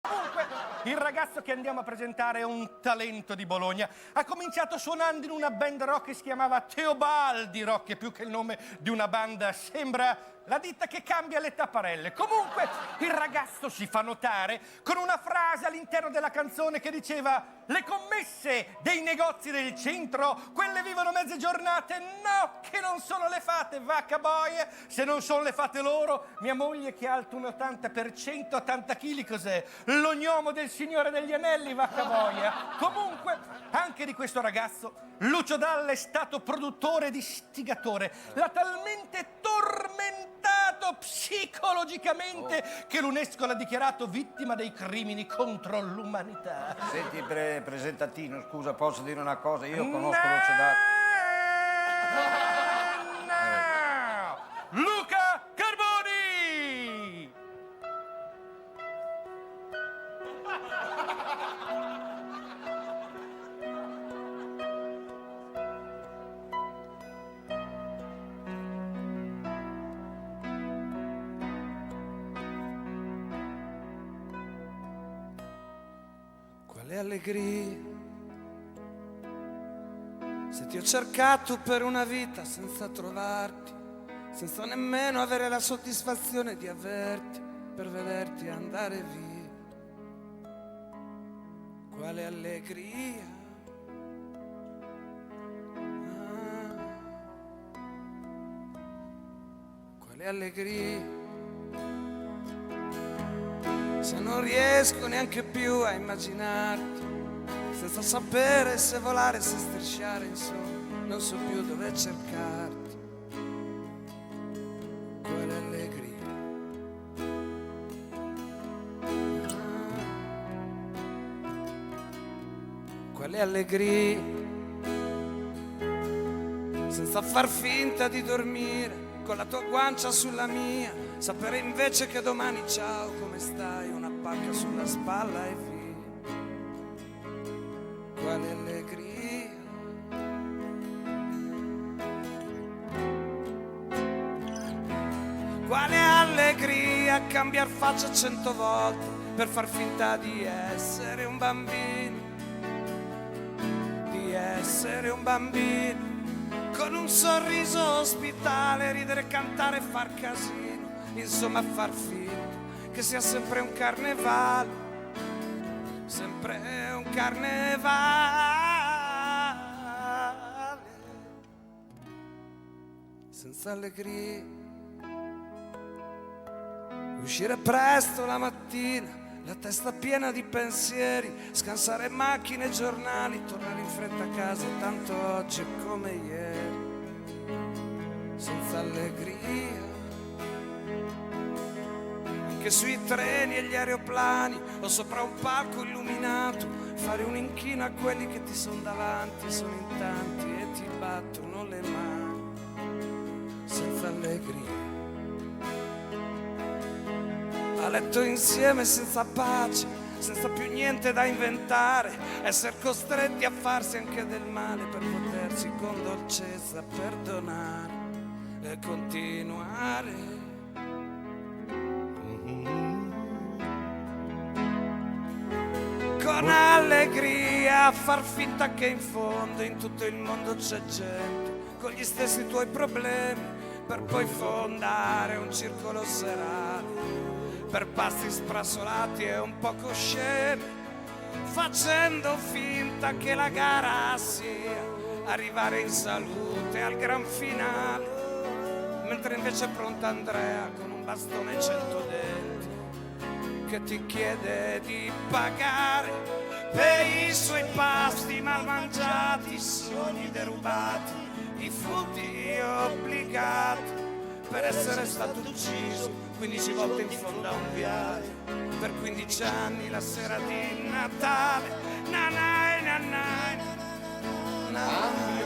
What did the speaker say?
Comunque, il ragazzo che andiamo a presentare è un talento di Bologna. Ha cominciato suonando in una band rock che si chiamava Teobaldi Rock, che più che il nome di una banda sembra la ditta che cambia le tapparelle. Comunque, il ragazzo si fa notare con una frase all'interno della canzone che diceva: le commesse dei negozi del centro, quelle vivono mezze giornate, no, che non sono le fate, vacca boia, se non sono le fate loro. Mia moglie che è alta un 80%, 80 kg, cos'è? L'ognomo del Signore degli Anelli, vacca boia. Comunque, anche di questo ragazzo, Lucio Dalla è stato produttore ed istigatore. L'ha talmente tormentato psicologicamente che l'UNESCO l'ha dichiarato vittima dei crimini contro l'umanità. Senti, presentatino, scusa, posso dire una cosa? Io conosco Lucio Dalla. No! Luca Carboni! Quale allegria, se ti ho cercato per una vita senza trovarti, senza nemmeno avere la soddisfazione di averti, per vederti andare via. Quale allegria, quale allegria, se non riesco neanche più a immaginarti, senza sapere se volare, se strisciare, insomma, non so più dove cercarti. Quale allegria, quale allegria, senza far finta di dormire, con la tua guancia sulla mia, sapere invece che domani ciao, come stai, una pacca sulla spalla e via. Quale allegria, quale allegria cambiar faccia 100 volte per far finta di essere un bambino, di essere un bambino, con un sorriso ospitale, ridere, cantare, far casino, insomma far finta che sia sempre un carnevale, sempre un carnevale, senza allegria, uscire presto la mattina, la testa piena di pensieri, scansare macchine e giornali, tornare in fretta a casa, tanto oggi è come ieri, senza allegria, anche sui treni e gli aeroplani o sopra un palco illuminato, fare un inchino a quelli che ti sono davanti, sono in tanti e ti battono le mani, senza allegria, a letto insieme senza pace, senza più niente da inventare, essere costretti a farsi anche del male per potersi con dolcezza perdonare e continuare. Con allegria a far finta che in fondo in tutto il mondo c'è gente con gli stessi tuoi problemi, per poi fondare un circolo serale per pasti sprassolati e un poco scemi, facendo finta che la gara sia arrivare in salute al gran finale, mentre invece è pronta Andrea con un bastone e 100 denti che ti chiede di pagare per i suoi pasti mal mangiati, i sogni derubati, i frutti obbligati, per essere stato ucciso 15 volte in fondo a un viale, per 15 anni la sera di Natale, nanai nanai nanai.